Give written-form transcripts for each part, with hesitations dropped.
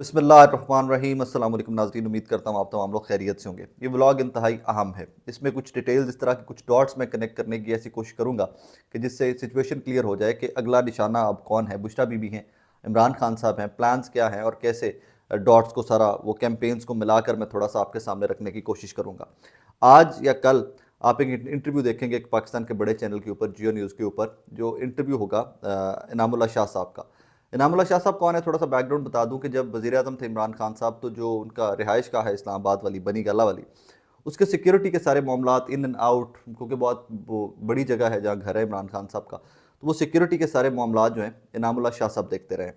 बिस्मिल्लाहिर्रहमानिर्रहीम। अस्सलाम वालेकुम नाज़रीन, उम्मीद करता हूँ आप तमाम लोग खैरियत से होंगे। ये व्लॉग इंतहाई अहम है। इसमें कुछ डिटेल्स, इस तरह के कुछ डॉट्स मैं कनेक्ट करने की ऐसी कोशिश करूँगा कि जिससे सिचुएशन क्लियर हो जाए कि अगला निशाना अब कौन है। बुशरा बीबी हैं, इमरान खान साहब हैं, प्लान्स क्या हैं और कैसे डॉट्स को सारा वो कैंपेन्स को मिलाकर मैं थोड़ा सा आपके सामने रखने की कोशिश करूँगा। आज या कल आप एक इंटरव्यू देखेंगे एक पाकिस्तान के बड़े चैनल के ऊपर, जियो न्यूज़ के ऊपर, जो इंटरव्यू होगा इनामुल्लाह शाह साहब का। इनामुल्लाह शाह साहब कौन है, थोड़ा सा बैकग्राउंड बता दूं कि जब वज़ीर आज़म थे इमरान खान साहब, तो जो उनका रिहाइश का है इस्लामाबाद वाली बनी गला वाली, उसके सिक्योरिटी के सारे मामलात इन एंड आउट, क्योंकि बहुत वो बड़ी जगह है जहाँ घर है इमरान खान साहब का, तो वो सिक्योरिटी के सारे मामलात जो हैं इनामुल्लाह शाह साहब देखते रहे।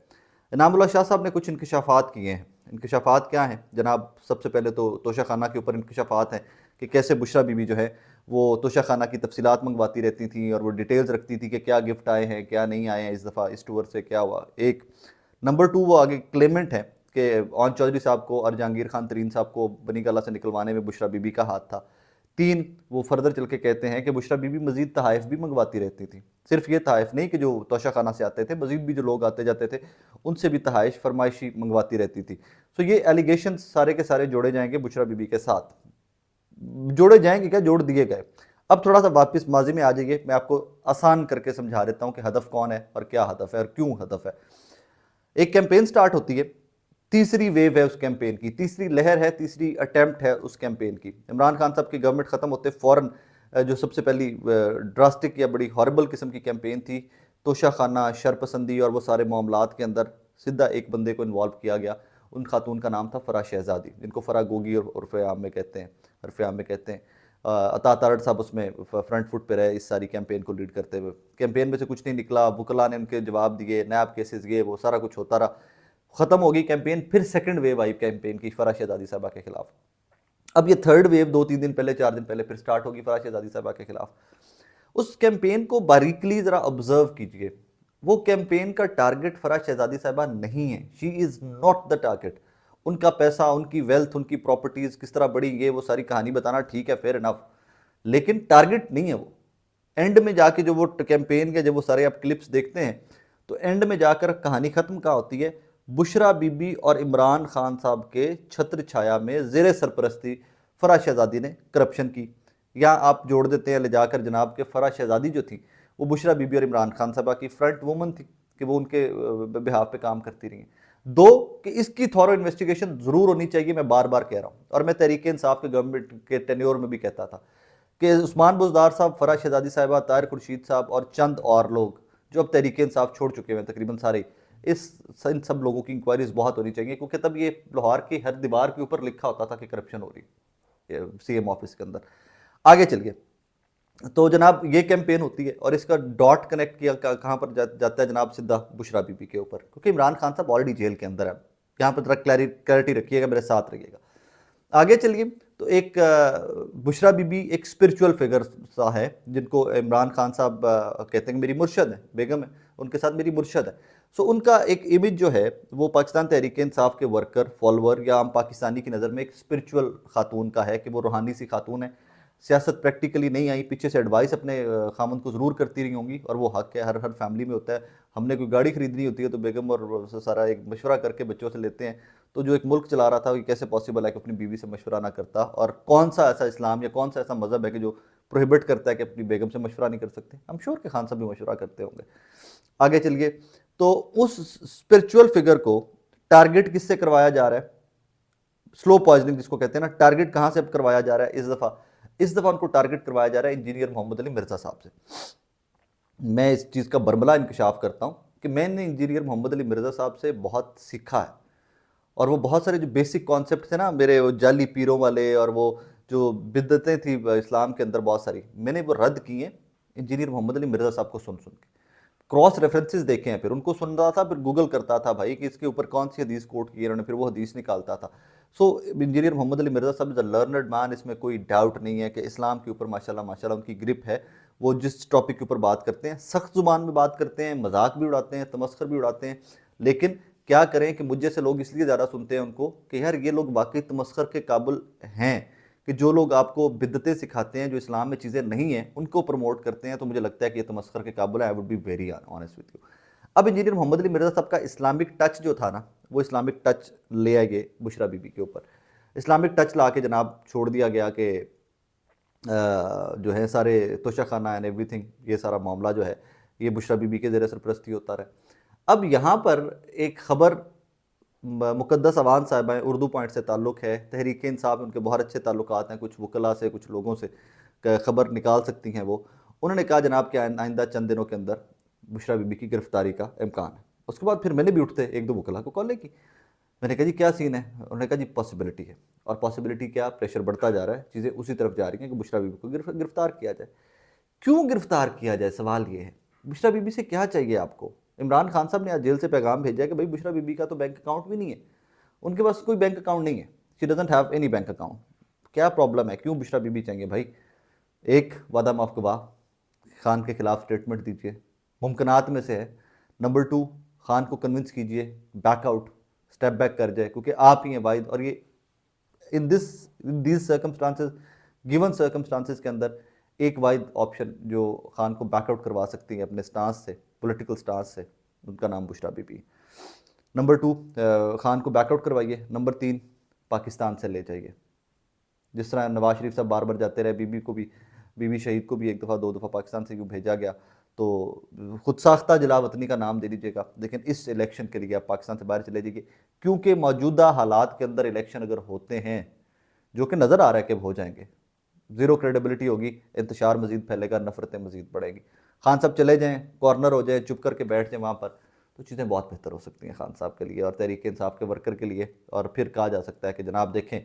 इनामुल्लाह शाह साहब ने कुछ इंकशाफात किए हैं। इंकशाफात क्या हैं जनाब? सबसे पहले तो तोशा खाना के ऊपर इंकशाफात हैं कि कैसे बुशरा बीबी जो है वो तोशा खाना की तफसीलात मंगवाती रहती थी और वो डिटेल्स रखती थी कि क्या गिफ्ट आए हैं, क्या नहीं आए हैं, इस दफ़ा इस टूर से क्या हुआ। एक नंबर 2, वो आगे क्लेमेंट है कि ओन चौधरी साहब को और जहांगीर खान तरीन साहब को बनी गला से निकलवाने में बुशरा बीबी का हाथ था। 3, वो फर्दर चल के कहते हैं कि बुशरा बीबी मजीद तहाइफ भी मंगवाती रहती थी। सिर्फ ये तहाइफ नहीं कि जो तोशा खाना से आते थे, मजीद भी जो लोग आते जाते थे उनसे भी तहाइश फरमाइशी मंगवाती रहती थी। सो ये एलिगेशन सारे के सारे जोड़े जाएंगे बुशरा बीबी के साथ। जोड़े जाएंगे क्या, जोड़ दिए गए। अब थोड़ा सा वापस माजी में आ जाइए, मैं आपको आसान करके समझा देता हूँ कि हदफ कौन है और क्या हदफ है और क्यों हदफ है। एक कैंपेन स्टार्ट होती है, तीसरी वेव है उस कैंपेन की, तीसरी लहर है, तीसरी अटेम्प्ट है उस कैंपेन की। इमरान खान साहब की गवर्नमेंट खत्म होते फ़ौरन जो सबसे पहली ड्रास्टिक या बड़ी हॉरिबल किस्म की कैंपेन थी, तोशा खाना, शरपसंदी और वो सारे मामलात के अंदर सीधा एक बंदे को इन्वॉल्व किया गया। उन खातून का नाम था फ़रा शहज़ादी, जिनको फ़रा गोगी और उर्फ़ आम में कहते हैं, हरफ़ आम में कहते हैं। अता तारड़ साहब उसमें फ्रंट फुट पे रहे इस सारी कैंपेन को लीड करते हुए। कैंपेन में से कुछ नहीं निकला, वकला ने उनके जवाब दिए, नैब केसेस गए, वो सारा कुछ होता रहा। खत्म हो गई कैंपेन। फिर सेकंड वेव आई कैंपेन की फ़रा शहज़ादी साहबा के खिलाफ। अब ये थर्ड वेव 2-3 दिन पहले, 4 दिन पहले फिर स्टार्ट होगी फ़रा शहज़ादी साहबा के खिलाफ। उस कैंपेन को बारीकली ज़रा ऑब्जर्व कीजिए। वो कैंपेन का टारगेट फ़रा शहज़ादी साहबा नहीं है। She is not the target. उनका पैसा, उनकी वेल्थ, उनकी प्रॉपर्टीज़ किस तरह बढ़ी, ये वो सारी कहानी बताना ठीक है, फेयर इनफ, लेकिन टारगेट नहीं है वो। एंड में जाके जो वो कैंपेन के जब वो सारे आप क्लिप्स देखते हैं, तो एंड में जाकर कहानी ख़त्म कहाँ होती है? बुशरा बीबी और इमरान खान साहब के छत्र छाया में ज़ेर सरपरस्ती फ़रा शहज़ादी ने करप्शन की। या आप जोड़ देते हैं ले जाकर जनाब के फ़रा शहज़ादी जो थी वो बुशरा बीबी और इमरान खान साहबा की फ्रंट वूमन थी कि वो उनके बिहाफ पे काम करती रही। 2, कि इसकी थॉरो इन्वेस्टिगेशन ज़रूर होनी चाहिए। मैं बार बार कह रहा हूँ और मैं तहरीक इंसाफ के गवर्नमेंट के टेन्योर में भी कहता था कि उस्मान बुज़दार साहब, फ़रा शहज़ादी साहिबा, ताहिर खुर्शीद साहब और चंद और लोग जो अब तहरीक इंसाफ छोड़ चुके हैं तकरीबन सारे, इस इन सब लोगों की इंक्वायरीज बहुत होनी चाहिए, क्योंकि तब ये लाहौर की हर दीवार के ऊपर लिखा होता था कि करप्शन हो रही है सीएम ऑफिस के अंदर। आगे चलिए, तो जनाब ये कैंपेन होती है और इसका डॉट कनेक्ट किया कहाँ पर जाता है जनाब? सीधा बुशरा बीबी के ऊपर, क्योंकि इमरान खान साहब ऑलरेडी जेल के अंदर है। यहाँ पर जरा क्लैरिटी रखिएगा, मेरे साथ रहिएगा। आगे चलिए, तो एक बुशरा बीबी एक स्पिरिचुअल फिगर सा है जिनको इमरान खान साहब कहते हैं मेरी मुर्शद है, बेगम है, उनके साथ मेरी मुर्शद है। सो उनका एक इमेज जो है वो पाकिस्तान तहरीक इंसाफ के वर्कर, फॉलोअर या आम पाकिस्तानी की नज़र में एक स्पिरिचुअल खातून का है कि वो रूहानी सी खातून है। सियासत प्रैक्टिकली नहीं आई, पीछे से एडवाइस अपने खामन को ज़रूर करती रही होंगी और वो हक है, हर हर फैमिली में होता है। हमने कोई गाड़ी खरीदनी होती है तो बेगम और सारा एक मशवरा करके बच्चों से लेते हैं। तो जो एक मुल्क चला रहा था वो कैसे पॉसिबल है कि अपनी बीवी से मशवरा ना करता, और कौन सा ऐसा इस्लाम या कौन सा ऐसा मज़हब है कि जो प्रोहिबिट करता है कि अपनी बेगम से मशवरा नहीं कर सकते? हम श्योर के खान साहब भी मशवरा करते होंगे। आगे चलिए, तो उस स्पिरिचुअल फिगर को टारगेट किससे करवाया जा रहा है? स्लो पॉइजनिंग जिसको कहते हैं ना, टारगेट कहाँ से अब करवाया जा रहा है इस दफ़ा उनको टारगेट करवाया जा रहा है इंजीनियर मोहम्मद अली मिर्ज़ा साहब से। मैं इस चीज़ का बरमला इंकशाफ करता हूँ कि मैंने इंजीनियर मोहम्मद अली मिर्ज़ा साहब से बहुत सीखा है, और वो बहुत सारे जो बेसिक कॉन्सेप्ट थे ना मेरे, वो जाली पीरों वाले और वो जो बिद्दतें थी इस्लाम के अंदर बहुत सारी, मैंने वो रद्द की हैं इंजीनियर मोहम्मद अली मिर्ज़ा साहब को सुन सुन के। क्रॉस रेफरेंसेस देखे हैं, फिर उनको सुन रहा था, फिर गूगल करता था भाई कि इसके ऊपर कौन सी हदीस कोट की है इन्होंने, फिर वो हदीस निकालता था। सो इंजीनियर मोहम्मद अली मिर्ज़ा साहब इज़ अ लर्नड मैन, इसमें कोई डाउट नहीं है कि इस्लाम के ऊपर माशाल्लाह माशाल्लाह उनकी ग्रिप है। वो जिस टॉपिक के ऊपर बात करते हैं सख्त ज़ुबान में बात करते हैं, मजाक भी उड़ाते हैं, तमस्खर भी उड़ाते हैं। लेकिन क्या करें कि मुझ जैसे लोग इसलिए ज़्यादा सुनते हैं उनको कि यार ये लोग वाकई तमस्खर के काबिल हैं, कि जो लोग आपको बिद्दतें सिखाते हैं, जो इस्लाम में चीज़ें नहीं हैं, उनको प्रमोट करते हैं, तो मुझे लगता है कि ये तमस्खर के काबिल है। I would be very honest with you. अब इंजीनियर मोहम्मद अली मिर्ज़ा साहब का इस्लामिक टच जो था ना, वो इस्लामिक टच ले आए गए बुशरा बीबी के ऊपर। इस्लामिक टच ला के जनाब छोड़ दिया गया कि जो है सारे तोशाखाना एंड एवरीथिंग, ये सारा मामला जो है ये बुशरा बीबी के ज़ेर सरपरस्ती होता रहा। अब यहाँ पर एक ख़बर मुक़द्दस अवान साहिबा उर्दू पॉइंट से ताल्लुक़ है, तहरीक इंसाफ उनके बहुत अच्छे ताल्लुकात हैं, कुछ वकला से कुछ लोगों से ख़बर निकाल सकती हैं वो। उन्होंने कहा जनाब कि आइंदा चंद दिनों के अंदर बुशरा बीबी की गिरफ़्तारी का इम्कान है। उसके बाद फिर मैंने भी उठते एक दो वकला को कॉल की, मैंने कहा जी क्या सीन है? उन्होंने कहा जी पॉसिबिलिटी है। और पॉसिबिलिटी क्या? प्रेशर बढ़ता जा रहा है, चीज़ें उसी तरफ जा रही हैं कि बुशरा बीबी को गिरफ़्तार किया जाए। क्यों गिरफ़्तार किया जाए? सवाल ये है, बुशरा बीबी से क्या चाहिए आपको? इमरान खान साहब ने आज जेल से पैगाम भेजा है कि भाई बुशरा बीबी का तो बैंक अकाउंट भी नहीं है, उनके पास कोई बैंक अकाउंट नहीं है, she doesn't have any bank account. क्या प्रॉब्लम है? क्यों बुशरा बीबी चाहिए भाई? एक, वादा माफ गवाह, खान के खिलाफ स्टेटमेंट दीजिए, मुमकिनात में से है। नंबर 2, खान को कन्विंस कीजिए बैकआउट, स्टेप बैक कर जाए, क्योंकि आप ही हैं वाहिद, और ये in these circumstances, given circumstances के अंदर एक वाहिद ऑप्शन जो खान को बैकआउट करवा सकती है अपने स्टांस से, पॉलिटिकल स्टांस से, उनका नाम बुशरा बीबी है। नंबर 2, खान को बैकआउट करवाइए। नंबर 3, पाकिस्तान से ले जाइए। जिस तरह नवाज शरीफ साहब बार बार जाते रहे, बीबी शहीद को भी एक दफ़ा 2 दफ़ा पाकिस्तान से यूँ भेजा गया, तो खुद साख्ता जलावतनी का नाम दे दीजिएगा, लेकिन इस इलेक्शन के लिए आप पाकिस्तान से बाहर चले जाइए, क्योंकि मौजूदा हालात के अंदर इलेक्शन अगर होते हैं, जो कि नज़र आ रहा है कि हो जाएंगे, ज़ीरो क्रेडिबिलिटी होगी, इंतशार मज़ीद फैलेगा, नफरतें मज़ीद बढ़ेंगी। खान साहब चले जाएँ, कॉर्नर हो जाए, चुप करके बैठ जाएँ वहाँ पर, तो चीज़ें बहुत बेहतर हो सकती हैं खान साहब के लिए और तहरीक इंसाफ के वर्कर के लिए। और फिर कहा जा सकता है कि जनाब देखें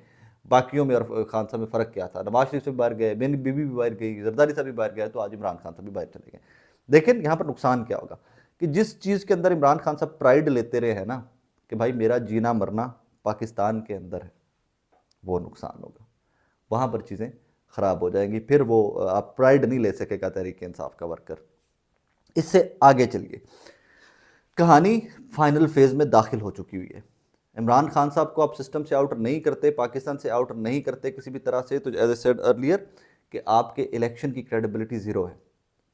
बाकियों में और खान साहब में फ़र्क क्या था, नवाज शरीफ से भी बाहर गए, मेरी बीबी भी बाहर गई, जरदारी साहब भी बाहर गए, तो आज इमरान खान साहब भी बाहर चले गए। लेकिन यहाँ पर नुकसान क्या होगा कि जिस चीज़ के अंदर इमरान खान साहब प्राइड लेते रहे हैं ना कि भाई मेरा जीना मरना पाकिस्तान के अंदर है, वो नुकसान होगा, वहाँ पर चीज़ें ख़राब हो जाएंगी, फिर वो आप प्राइड नहीं ले सकेगा तहरीक इंसाफ का वर्कर। इससे आगे चलिए, कहानी फाइनल फेज़ में दाखिल हो चुकी हुई है। इमरान खान साहब को आप सिस्टम से आउट नहीं करते, पाकिस्तान से आउट नहीं करते किसी भी तरह से, तो एज ए सेड अर्लियर कि आपके इलेक्शन की क्रेडिबिलिटी ज़ीरो है।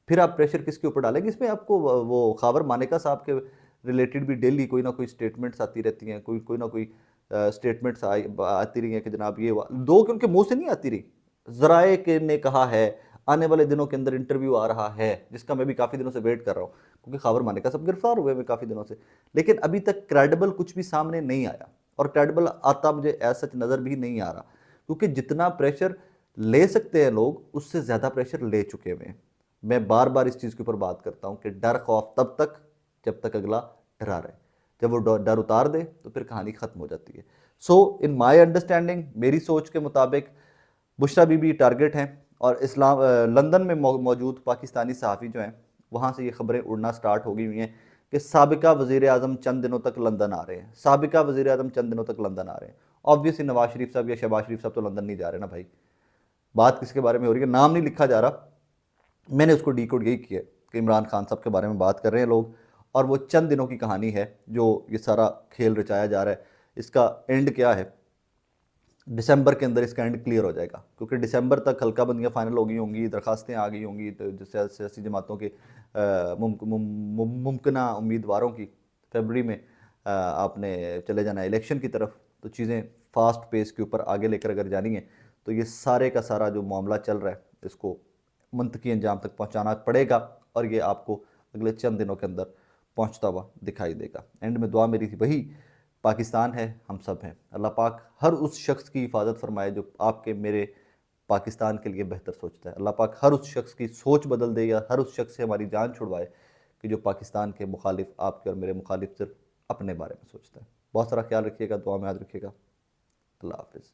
फिर आप प्रेशर किसके ऊपर डालेंगे? इसमें आपको वो खावर मानेका साहब के रिलेटेड भी डेली कोई ना कोई स्टेटमेंट्स आती रहती हैं, कोई ना कोई स्टेटमेंट्स आती रही हैं कि जनाब ये दो कि उनके मुंह से नहीं आती रही, ज़राए के ने कहा है, आने वाले दिनों के अंदर इंटरव्यू आ रहा है, जिसका मैं भी काफ़ी दिनों से वेट कर रहा हूँ, क्योंकि खावर मानेका सब गिरफ्तार हुए हैं काफ़ी दिनों से, लेकिन अभी तक क्रेडिबल कुछ भी सामने नहीं आया, और क्रेडिबल आता मुझे एज सच नज़र भी नहीं आ रहा, क्योंकि जितना प्रेशर ले सकते हैं लोग, उससे ज़्यादा प्रेशर ले चुके हुए हैं। मैं बार बार इस चीज़ के ऊपर बात करता हूँ कि डर खौफ तब तक जब तक अगला डरा रहे, जब वो डर उतार दे तो फिर कहानी ख़त्म हो जाती है। सो इन माई अंडरस्टैंडिंग, मेरी सोच के मुताबिक बुशरा बीबी टारगेट हैं, और लंदन में मौजूद पाकिस्तानी सहाफ़ी जो हैं, वहाँ से ये खबरें उड़ना स्टार्ट हो गई हुई हैं कि साबिका वज़ीर आज़म चंद दिनों तक लंदन आ रहे हैं, साबिका वज़ीर आज़म चंद दिनों तक लंदन आ रहे हैं। ऑब्वियसली नवाज शरीफ साहब या शहबाज शरीफ साहब तो लंदन नहीं जा रहे ना भाई, बात किसके बारे में हो रही है? नाम नहीं लिखा जा रहा, मैंने उसको डीकोड यही किया कि इमरान खान साहब के बारे में बात कर रहे हैं लोग, और वो चंद दिनों की कहानी है जो ये सारा खेल रचाया जा रहा है। इसका एंड क्या है? दिसंबर के अंदर इसका एंड क्लियर हो जाएगा, क्योंकि दिसंबर तक हल्का बंदियाँ फाइनल हो गई होंगी, दरखास्तें आ गई होंगी, तो जैसे सियासी जमातों के मुमकिन उम्मीदवारों की फरवरी में आपने चले जाना इलेक्शन की तरफ, तो चीज़ें फास्ट पेस के ऊपर आगे लेकर अगर जानी है, तो ये सारे का सारा जो मामला चल रहा है इसको मंतकी अंजाम तक पहुंचाना पड़ेगा, और ये आपको अगले चंद दिनों के अंदर पहुंचता हुआ दिखाई देगा। एंड में दुआ मेरी थी वही, पाकिस्तान है, हम सब हैं, अल्लाह पाक हर उस शख्स की हिफाजत फरमाए जो आपके मेरे पाकिस्तान के लिए बेहतर सोचता है। अल्लाह पाक हर उस शख्स की सोच बदल दे, या हर उस शख्स से हमारी जान छुड़वाए कि जो पाकिस्तान के मुखालिफ, आपके और मेरे मुखालिफ सिर्फ अपने बारे में सोचता है। बहुत सारा ख्याल रखिएगा, दुआ में याद रखिएगा। अल्लाह हाफिज़।